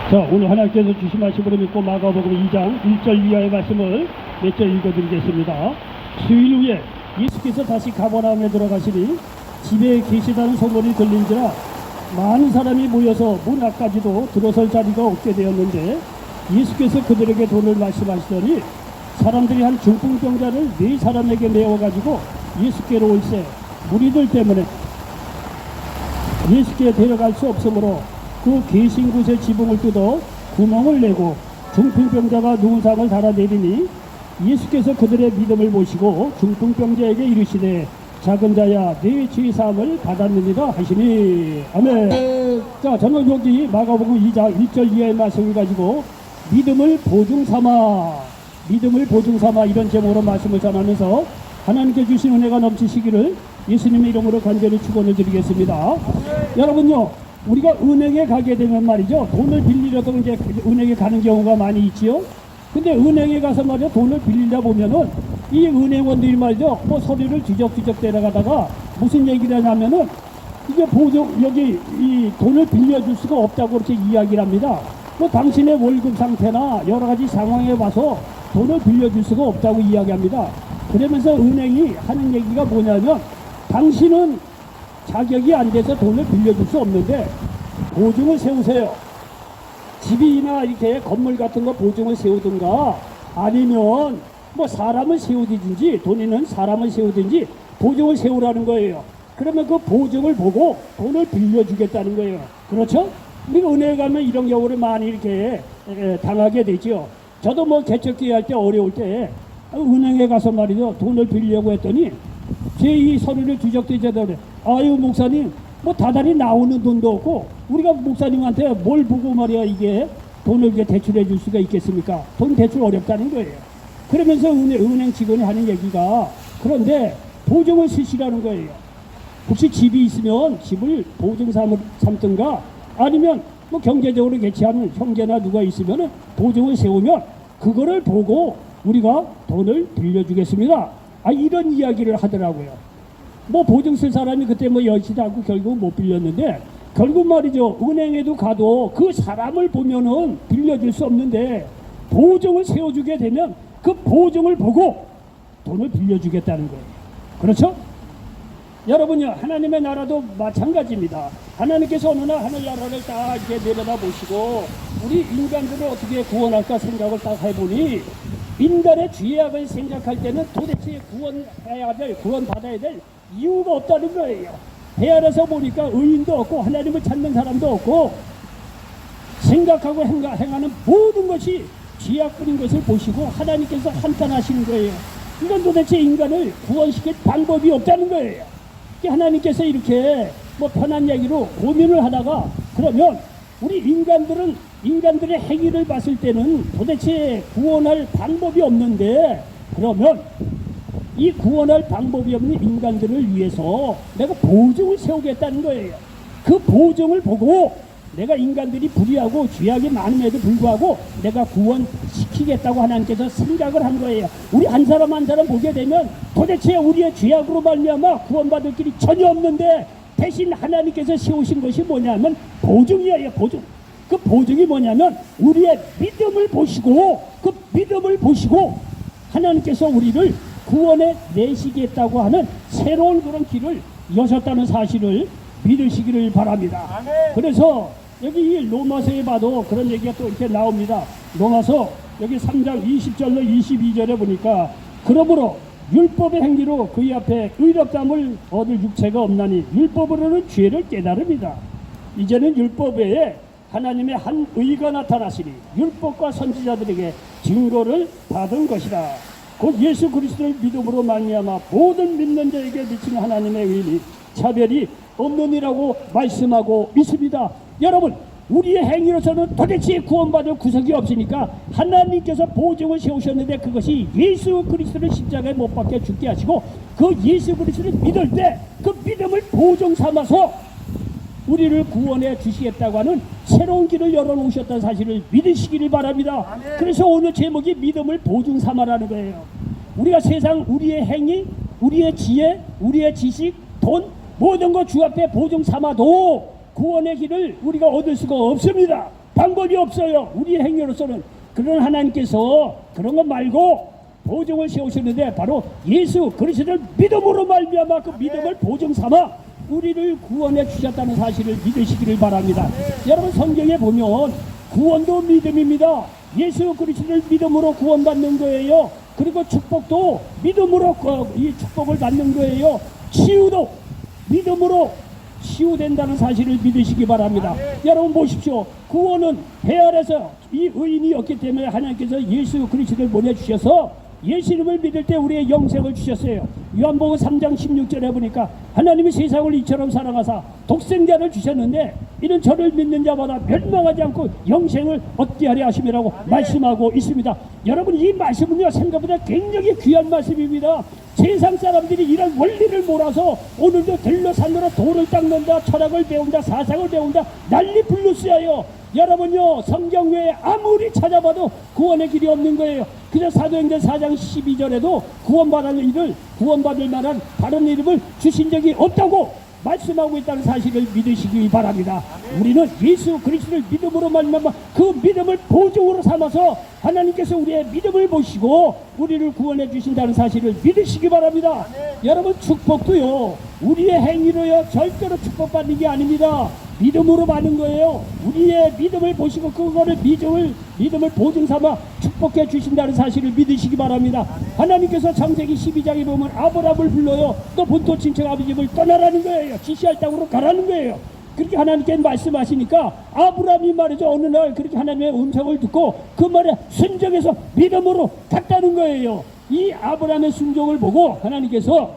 자, 오늘 하나님께서 주신 말씀으로 믿고 마가복음 2장 1절 이하의 말씀을 몇 절 읽어드리겠습니다. 수일 후에 예수께서 다시 가버나움에 들어가시니 집에 계시다는 소문이 들린지라 많은 사람이 모여서 문 앞까지도 들어설 자리가 없게 되었는데 예수께서 그들에게 돈을 말씀하시더니 사람들이 한 중풍병자를 4사람에게 메워가지고 예수께로 올세 무리들 때문에 예수께 데려갈 수 없으므로 그 계신 곳에 지붕을 뜯어 구멍을 내고 중풍병자가 누운 상을 달아내리니 예수께서 그들의 믿음을 보시고 중풍병자에게 이르시되 작은 자야 네 죄 사함을 받았느니라 하시니 아멘. 자, 저는 여기 마가복음 2장 1절 이하의 말씀을 가지고 믿음을 보증 삼아 이런 제목으로 말씀을 전하면서 하나님께 주신 은혜가 넘치시기를 예수님의 이름으로 간절히 축원을 드리겠습니다. 여러분요, 우리가 은행에 가게 되면 말이죠, 돈을 빌리려도 이제 은행에 가는 경우가 많이 있지요. 근데 은행에 가서 말이죠, 돈을 빌리다 보면은 이 은행원들이 말이죠, 뭐 서류를 뒤적뒤적 데려가다가 무슨 얘기를 하냐면은 이게 여기 이 돈을 빌려줄 수가 없다고 그렇게 이야기를 합니다. 뭐 당신의 월급 상태나 여러 가지 상황에 봐서 돈을 빌려줄 수가 없다고 이야기합니다. 그러면서 은행이 하는 얘기가 뭐냐면 당신은 자격이 안 돼서 돈을 빌려줄 수 없는데 보증을 세우세요. 집이나 이렇게 건물 같은 거 보증을 세우든가 아니면 뭐 사람을 세우든지 돈이는 사람을 세우든지 보증을 세우라는 거예요. 그러면 그 보증을 보고 돈을 빌려주겠다는 거예요. 그렇죠? 우리가 은행에 가면 이런 경우를 많이 이렇게 당하게 되죠. 저도 뭐 개척기회 할 때 어려울 때 은행에 가서 말이죠, 돈을 빌리려고 했더니 제 이 서류를 뒤적뒤적 그래. 아유 목사님, 뭐 다달이 나오는 돈도 없고 우리가 목사님한테 뭘 보고 말이야 이게 돈을 이렇게 대출해 줄 수가 있겠습니까? 돈 대출 어렵다는 거예요. 그러면서 은행 직원이 하는 얘기가 그런데 보증을 쓰시라는 거예요. 혹시 집이 있으면 집을 보증 삼든가 아니면 뭐 경제적으로 개치하는 형제나 누가 있으면 보증을 세우면 그거를 보고 우리가 돈을 빌려주겠습니다. 이런 이야기를 하더라고요. 뭐 보증 쓸 사람이 그때 뭐 여의치도 않고 결국 못 빌렸는데 결국 말이죠, 은행에도 가도 그 사람을 보면은 빌려줄 수 없는데 보증을 세워주게 되면 그 보증을 보고 돈을 빌려주겠다는 거예요. 그렇죠? 여러분요, 하나님의 나라도 마찬가지입니다. 하나님께서 어느 날 하늘나라를 딱 이렇게 내려다 보시고 우리 인간들을 어떻게 구원할까 생각을 딱 해보니 인간의 죄악을 생각할 때는 도대체 구원받아야 될 이유가 없다는 거예요. 헤아려서 보니까 의인도 없고 하나님을 찾는 사람도 없고 생각하고 행하는 모든 것이 죄악뿐인 것을 보시고 하나님께서 한탄하시는 거예요. 이건 도대체 인간을 구원시킬 방법이 없다는 거예요. 하나님께서 이렇게 뭐 편한 얘기로 고민을 하다가 그러면 우리 인간들의 행위를 봤을 때는 도대체 구원할 방법이 없는데 그러면 이 구원할 방법이 없는 인간들을 위해서 내가 보증을 세우겠다는 거예요. 그 보증을 보고 내가 인간들이 불의하고 죄악이 많음에도 불구하고 내가 구원시키겠다고 하나님께서 생각을 한 거예요. 우리 한 사람 한 사람 보게 되면 도대체 우리의 죄악으로 말미암아 구원받을 길이 전혀 없는데 대신 하나님께서 세우신 것이 뭐냐면 보증이에요. 보증. 그 보증이 뭐냐면 우리의 믿음을 보시고 그 믿음을 보시고 하나님께서 우리를 구원에 내시겠다고 하는 새로운 그런 길을 여셨다는 사실을 믿으시기를 바랍니다. 아멘. 그래서 여기 이 로마서에 봐도 그런 얘기가 또 이렇게 나옵니다. 로마서 여기 3장 20절로 22절에 보니까 그러므로 율법의 행위로 그의 앞에 의롭다함을 얻을 육체가 없나니 율법으로는 죄를 깨달음이다. 이제는 율법 외에 하나님의 한 의가 나타나시니 율법과 선지자들에게 증거를 받은 것이다. 곧 예수 그리스도를 믿음으로 말미암아 모든 믿는 자에게 미친 하나님의 의는 차별이 없느니라고 말씀하고 있습니다. 여러분, 우리의 행위로서는 도대체 구원받을 구석이 없으니까 하나님께서 보증을 세우셨는데 그것이 예수 그리스도를 십자가에 못 박혀 죽게 하시고 그 예수 그리스도를 믿을 때 그 믿음을 보증 삼아서 우리를 구원해 주시겠다고 하는 새로운 길을 열어놓으셨다는 사실을 믿으시기를 바랍니다. 아멘. 그래서 오늘 제목이 믿음을 보증 삼아라는 거예요. 우리가 세상 우리의 행위, 우리의 지혜, 우리의 지식, 돈 모든 거 주 앞에 보증 삼아도 구원의 길을 우리가 얻을 수가 없습니다. 방법이 없어요. 우리의 행위로서는. 그런 하나님께서 그런 것 말고 보증을 세우셨는데 바로 예수 그리스도를 믿음으로 말미암아 그 믿음을 보증 삼아 우리를 구원해 주셨다는 사실을 믿으시기를 바랍니다. 여러분 성경에 보면 구원도 믿음입니다. 예수 그리스도를 믿음으로 구원받는 거예요. 그리고 축복도 믿음으로 이 축복을 받는 거예요. 치유도 믿음으로 치유된다는 사실을 믿으시기 바랍니다. 여러분 보십시오. 구원은 배 아래서 이 의인이었기 때문에 하나님께서 예수 그리스도를 보내주셔서 예수님을 믿을 때 우리의 영생을 주셨어요. 요한복음 3장 16절에 보니까 하나님이 세상을 이처럼 사랑하사 독생자를 주셨는데 이는 저를 믿는 자마다 멸망하지 않고 영생을 얻게 하려 하심이라고 말씀하고 있습니다. 여러분 이 말씀은요 생각보다 굉장히 귀한 말씀입니다. 세상 사람들이 이런 원리를 몰아서 오늘도 들러 산으로 돌을 닦는다, 철학을 배운다, 사상을 배운다, 난리 불루스야요. 여러분요 성경 외에 아무리 찾아봐도 구원의 길이 없는 거예요. 그래서 사도행전 4장 12절에도 구원받을 만한 다른 이름을 주신 적이 없다고 말씀하고 있다는 사실을 믿으시기 바랍니다. 우리는 예수 그리스도를 믿음으로 말미암아 그 믿음을 보증으로 삼아서 하나님께서 우리의 믿음을 보시고 우리를 구원해 주신다는 사실을 믿으시기 바랍니다. 여러분 축복도요 우리의 행위로요 절대로 축복받는 게 아닙니다. 믿음으로 받는 거예요. 우리의 믿음을 보시고 그거를 믿음을 보증 삼아 축복해 주신다는 사실을 믿으시기 바랍니다. 하나님께서 창세기 12장에 보면 아브라함을 불러요. 또 본토 친척 아버지 집을 떠나라는 거예요. 지시할 땅으로 가라는 거예요. 그렇게 하나님께 말씀하시니까 아브라함이 말이죠 어느 날 그렇게 하나님의 음성을 듣고 그 말에 순종해서 믿음으로 갔다는 거예요. 이 아브라함의 순종을 보고 하나님께서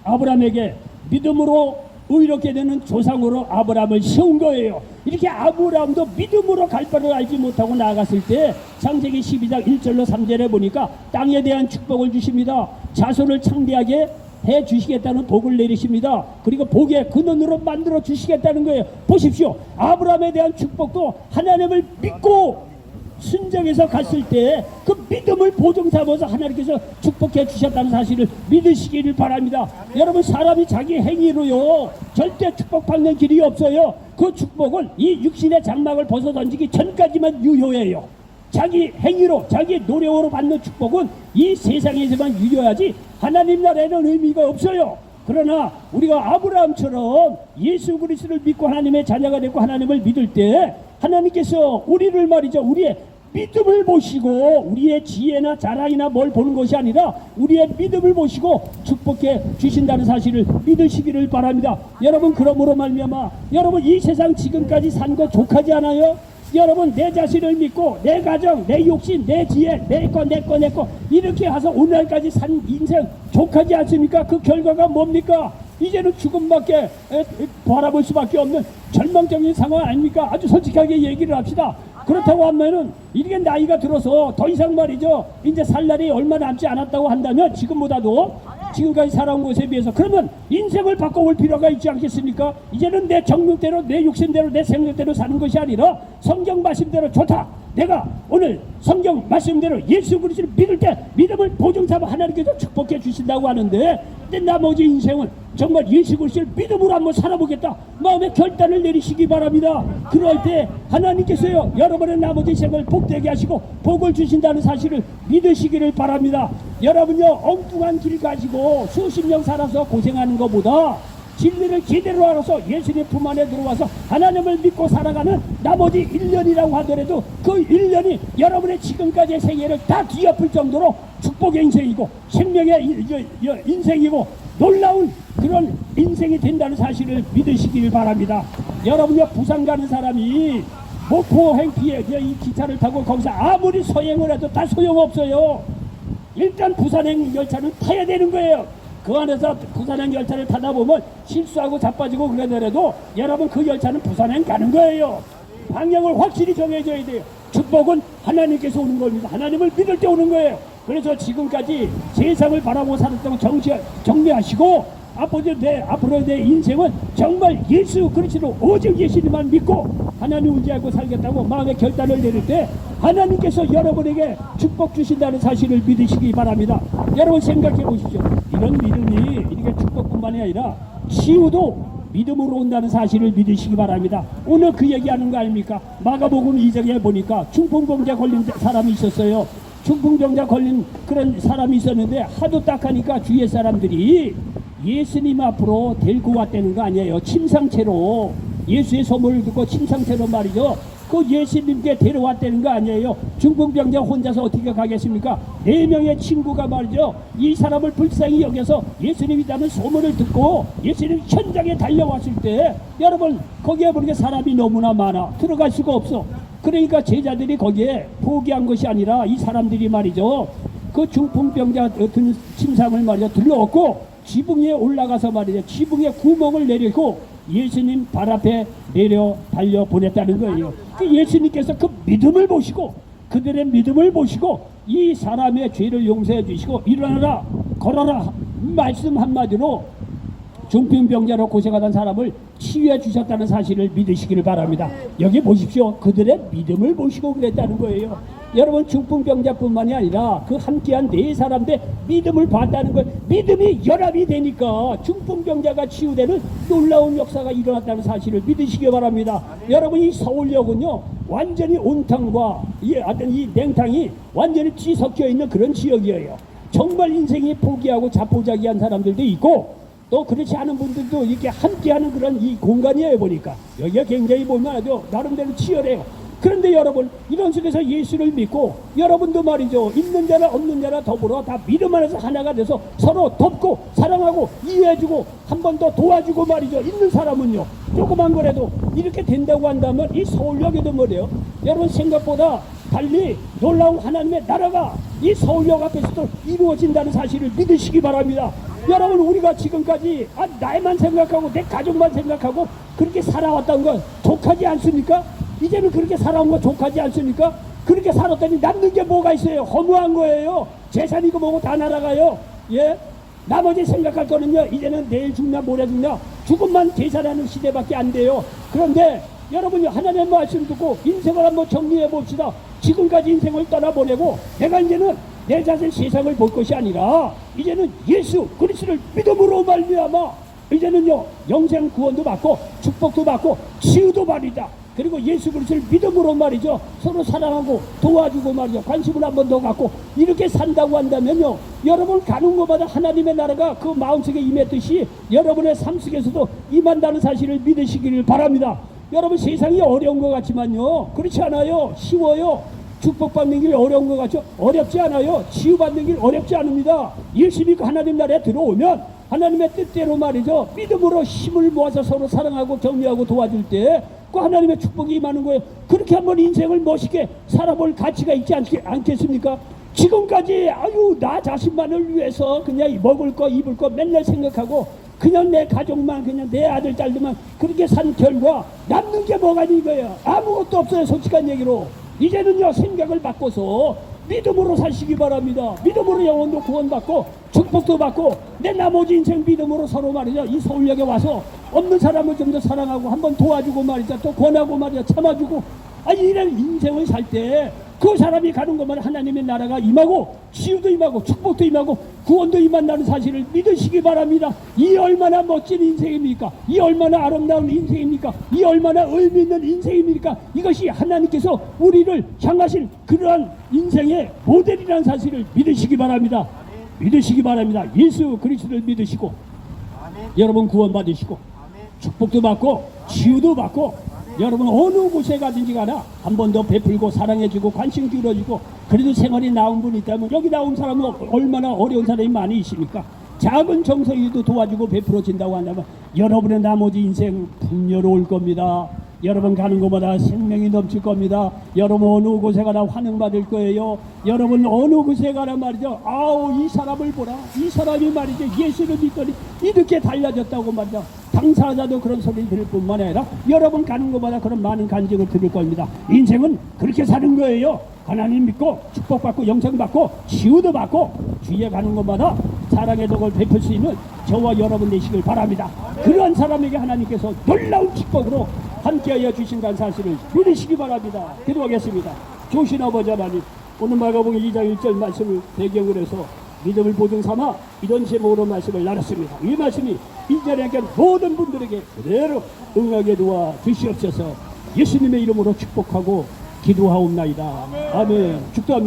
아브라함에게 믿음으로 의롭게 되는 조상으로 아브라함을 세운 거예요. 이렇게 아브라함도 믿음으로 갈 바를 알지 못하고 나아갔을 때 창세기 12장 1절로 3절에 보니까 땅에 대한 축복을 주십니다. 자손을 창대하게 해 주시겠다는 복을 내리십니다. 그리고 복의 근원으로 만들어 주시겠다는 거예요. 보십시오. 아브라함에 대한 축복도 하나님을 믿고 순정해서 갔을 때 그 믿음을 보증 삼아서 하나님께서 축복해 주셨다는 사실을 믿으시기를 바랍니다. 여러분 사람이 자기 행위로요 절대 축복받는 길이 없어요. 그 축복은 이 육신의 장막을 벗어던지기 전까지만 유효해요. 자기 행위로 자기 노력으로 받는 축복은 이 세상에서만 유효하지 하나님 나라에는 의미가 없어요. 그러나 우리가 아브라함처럼 예수 그리스도를 믿고 하나님의 자녀가 되고 하나님을 믿을 때 하나님께서 우리를 말이죠 우리의 믿음을 보시고 우리의 지혜나 자랑이나 뭘 보는 것이 아니라 우리의 믿음을 보시고 축복해 주신다는 사실을 믿으시기를 바랍니다. 여러분 그러므로 말미암아 여러분 이 세상 지금까지 산 거 족하지 않아요? 여러분 내 자신을 믿고 내 가정 내 욕심 내 지혜 내 거 이렇게 해서 오늘까지 산 인생 족하지 않습니까? 그 결과가 뭡니까? 이제는 죽음밖에 바라볼 수밖에 없는 절망적인 상황 아닙니까? 아주 솔직하게 얘기를 합시다. 그렇다고 하면은 이게 나이가 들어서 더 이상 말이죠 이제 살 날이 얼마 남지 않았다고 한다면 지금보다도 지금까지 살아온 것에 비해서 그러면 인생을 바꿔볼 필요가 있지 않겠습니까? 이제는 내 정욕대로 내 욕심대로 내 생각대로 사는 것이 아니라 성경 말씀대로 좋다. 내가 오늘 성경 말씀대로 예수 그리스도를 믿을 때 믿음을 보증 삼아 하나님께서 축복해 주신다고 하는데 근데 나머지 인생은 정말 예수 그리스도를 믿음으로 한번 살아보겠다 마음의 결단을 내리시기 바랍니다. 그럴 때 하나님께서요 여러분의 나머지 인생을 복되게 하시고 복을 주신다는 사실을 믿으시기를 바랍니다. 여러분요 엉뚱한 길 가지고 수십 년 살아서 고생하는 것보다 진리를 제대로 알아서 예수님 품 안에 들어와서 하나님을 믿고 살아가는 나머지 1년이라고 하더라도 그 1년이 여러분의 지금까지의 생애를 다 뒤엎을 정도로 축복의 인생이고 생명의 인생이고 놀라운 그런 인생이 된다는 사실을 믿으시길 바랍니다. 여러분요 부산 가는 사람이 목포 행피에 이 기차를 타고 거기서 아무리 서행을 해도 다 소용없어요. 일단 부산행 열차를 타야 되는 거예요. 그 안에서 부산행 열차를 타다 보면 실수하고 자빠지고 그러더라도 여러분 그 열차는 부산행 가는 거예요. 방향을 확실히 정해줘야 돼요. 축복은 하나님께서 오는 겁니다. 하나님을 믿을 때 오는 거예요. 그래서 지금까지 세상을 바라보고 살았다고 정리하시고 앞으로 내 인생은 정말 예수 그리스도 오직 예수님만 믿고 하나님 의지하고 살겠다고 마음의 결단을 내릴 때 하나님께서 여러분에게 축복 주신다는 사실을 믿으시기 바랍니다. 여러분 생각해 보십시오. 이런 믿음이 이렇게 축복뿐만이 아니라 치유도 믿음으로 온다는 사실을 믿으시기 바랍니다. 오늘 그 얘기하는 거 아닙니까? 마가복음 2장에 보니까 중풍병자 걸린 사람이 있었어요. 중풍병자 걸린 그런 사람이 있었는데 하도 딱하니까 주위의 사람들이 예수님 앞으로 데리고 왔다는 거 아니에요. 침상채로 예수의 소문을 듣고 침상채로 말이죠. 그 예수님께 데려왔다는 거 아니에요. 중풍병자 혼자서 어떻게 가겠습니까? 4명의 친구가 말이죠. 이 사람을 불쌍히 여겨서 예수님이라는 소문을 듣고 예수님 현장에 달려왔을 때 여러분 거기에 보니까 사람이 너무나 많아. 들어갈 수가 없어. 그러니까 제자들이 거기에 포기한 것이 아니라 이 사람들이 말이죠. 그 중풍병자 든 침상을 말이죠. 들러엎고 지붕 위에 올라가서 말이죠. 지붕에 구멍을 내리고 예수님 발 앞에 내려 달려 보냈다는 거예요. 그 예수님께서 그 믿음을 보시고 그들의 믿음을 보시고 이 사람의 죄를 용서해 주시고 일어나라 걸어라 말씀 한마디로 중풍병자로 고생하던 사람을 치유해 주셨다는 사실을 믿으시기를 바랍니다. 여기 보십시오. 그들의 믿음을 보시고 그랬다는 거예요. 여러분 중풍병자뿐만이 아니라 그 함께한 4사람들 믿음을 봤다는 거예요. 믿음이 연합이 되니까 중풍병자가 치유되는 놀라운 역사가 일어났다는 사실을 믿으시기 바랍니다. 여러분 이 서울역은요 완전히 온탕과 이 냉탕이 완전히 뒤섞여 있는 그런 지역이에요. 정말 인생이 포기하고 자포자기한 사람들도 있고 또 그렇지 않은 분들도 이렇게 함께하는 그런 이 공간이에요. 보니까 여기가 굉장히 보면 아주 나름대로 치열해요. 그런데 여러분 이런 속에서 예수를 믿고 여러분도 말이죠 있는 자나 없는 자나 더불어 다 믿음 안에서 하나가 돼서 서로 돕고 사랑하고 이해해주고 한 번 더 도와주고 말이죠 있는 사람은요 조그만 거라도 이렇게 된다고 한다면 이 서울역에도 뭐래요 여러분 생각보다 달리 놀라운 하나님의 나라가 이 서울역 앞에서도 이루어진다는 사실을 믿으시기 바랍니다. 여러분 우리가 지금까지 나만 생각하고 내 가족만 생각하고 그렇게 살아왔던 건 독하지 않습니까? 이제는 그렇게 살아온 거 족하지 않습니까? 그렇게 살았더니 남는 게 뭐가 있어요? 허무한 거예요. 재산이고 뭐고 다 날아가요. 예? 나머지 생각할 거는요 이제는 내일 죽나 모레 죽나 죽음만 계산하는 시대밖에 안 돼요. 그런데 여러분이 하나님의 말씀 듣고 인생을 한번 정리해 봅시다. 지금까지 인생을 떠나보내고 내가 이제는 내 자신 세상을 볼 것이 아니라 이제는 예수 그리스도를 믿음으로 말미암아 이제는요 영생 구원도 받고 축복도 받고 치유도 받이다. 그리고 예수 그리스도를 믿음으로 말이죠 서로 사랑하고 도와주고 말이죠 관심을 한 번 더 갖고 이렇게 산다고 한다면요 여러분 가는 곳마다 하나님의 나라가 그 마음속에 임했듯이 여러분의 삶 속에서도 임한다는 사실을 믿으시기를 바랍니다. 여러분 세상이 어려운 것 같지만요 그렇지 않아요. 쉬워요. 축복받는 길 어려운 것 같죠? 어렵지 않아요. 치유받는 길 어렵지 않습니다. 열심히 그 하나님 나라에 들어오면 하나님의 뜻대로 말이죠 믿음으로 힘을 모아서 서로 사랑하고 격려하고 도와줄 때 그 하나님의 축복이 임하는 거예요. 그렇게 한번 인생을 멋있게 살아볼 가치가 있지 않겠습니까? 지금까지 나 자신만을 위해서 그냥 먹을 거 입을 거 맨날 생각하고 그냥 내 가족만 그냥 내 아들 딸들만 그렇게 산 결과 남는 게 뭐가 있는 거예요. 아무것도 없어요. 솔직한 얘기로 이제는요 생각을 바꿔서 믿음으로 사시기 바랍니다. 믿음으로 영혼도 구원받고 축복도 받고 내 나머지 인생 믿음으로 서로 말이죠 이 서울역에 와서 없는 사람을 좀 더 사랑하고 한번 도와주고 말이죠 또 권하고 말이죠 참아주고 이런 인생을 살 때 그 사람이 가는 것만 하나님의 나라가 임하고 치유도 임하고 축복도 임하고 구원도 임한다는 사실을 믿으시기 바랍니다. 이 얼마나 멋진 인생입니까? 이 얼마나 아름다운 인생입니까? 이 얼마나 의미 있는 인생입니까? 이것이 하나님께서 우리를 향하신 그러한 인생의 모델이라는 사실을 믿으시기 바랍니다. 믿으시기 바랍니다. 예수 그리스도를 믿으시고 여러분 구원 받으시고 축복도 받고 치유도 받고 여러분 어느 곳에 가든지 가나 한 번 더 베풀고 사랑해주고 관심 기울여주고 그래도 생활이 나온 분이 있다면 여기 나온 사람은 얼마나 어려운 사람이 많이 있습니까? 작은 정성이도 도와주고 베풀어진다고 한다면 여러분의 나머지 인생 풍요로울 겁니다. 여러분 가는 곳마다 생명이 넘칠 겁니다. 여러분 어느 곳에 가나 환영받을 거예요. 여러분 어느 곳에 가나 말이죠 이 사람을 보라 이 사람이 말이죠 예수를 믿더니 이렇게 달라졌다고 말이죠 당사자도 그런 소리를 들을 뿐만 아니라 여러분 가는 곳마다 그런 많은 간증을 들을 겁니다. 인생은 그렇게 사는 거예요. 하나님 믿고 축복받고 영생받고 치유도 받고 주위에 가는 곳마다 사랑의 덕을 베풀 수 있는 저와 여러분 되시길 바랍니다. 그러한 사람에게 하나님께서 놀라운 축복으로 함께하여 주신다는 사실을 믿으시기 바랍니다. 기도하겠습니다. 조신 아버지 하나님 오늘 마가복음 2장 1절 말씀을 배경으로 해서 믿음을 보증 삼아 이런 제목으로 말씀을 나눴습니다. 이 말씀이 이 자리에 계신 모든 분들에게 그대로 응하게 도와 주시옵소서. 예수님의 이름으로 축복하고 기도하옵나이다. 아멘. 축도합니다.